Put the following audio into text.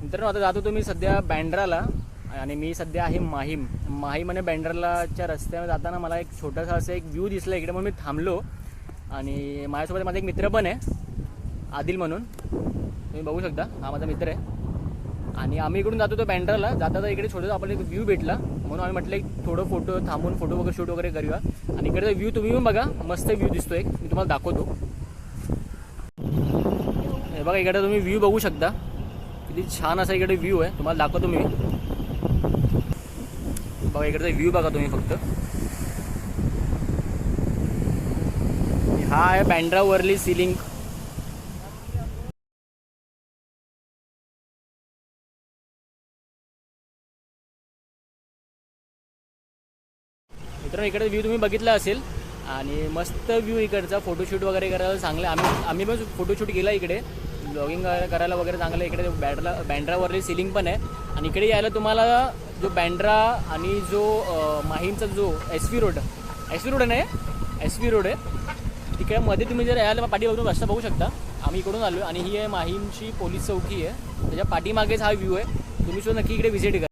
मित्रांनो आता जातो तुम्ही सध्या बँड्राला आणि मी सध्या आहे माहीम आणि बँड्रालाच्या रस्त्यावर जाताना मला एक छोटासा असं एक व्ह्यू दिसला इकडे, म्हणून मी थांबलो. आणि माझ्यासोबत माझा एक मित्र पण आहे आदिल म्हणून, तुम्ही बघू शकता, हा माझा मित्र आहे. आणि आम्ही इकडून जातो तो बँड्राला. जाता इकडे छोटासा आपल्याला एक व्ह्यू भेटला, म्हणून आम्ही म्हटलं एक थोडं फोटो थांबून फोटो वगैरे शूट वगैरे करूया. आणि इकडचा व्ह्यू तुम्ही पण बघा, मस्त व्ह्यू दिसतो एक, मी तुम्हाला दाखवतो. हे बघा इकडे तुम्ही व्ह्यू बघू शकता, किती छान असा इकडे व्ह्यू आहे, तुम्हाला दाखवतो मी. बघा इकडचा व्ह्यू बघा तुम्ही फक्त. हा आहे बँड्रा वर्ली सी लिंक. मित्रांनो इकडे व्ह्यू तुम्ही बघितला असेल आणि मस्त व्ह्यू इकडचा. फोटोशूट वगैरे करायला चांगलं, आम्ही पण फोटोशूट केला इकडे, ब्लॉगिंग करायला वगैरे चांगलं. इकडे बँड्रावरली सीलिंग पण आहे. आणि इकडे यायला तुम्हाला जो बँड्रा आणि जो माहीमचा जो एस व्ही रोड नाही, एस व्ही रोड आहे तिकडे मध्ये तुम्ही जर यायला पाठीमागून रस्ता बघू शकता. आम्ही इकडून आलो आणि ही आहे माहीमची पोलीस चौकी आहे, त्याच्या पाठीमागेच हा व्ह्यू आहे. तुम्ही सुद्धा नक्की इकडे व्हिजिट करा.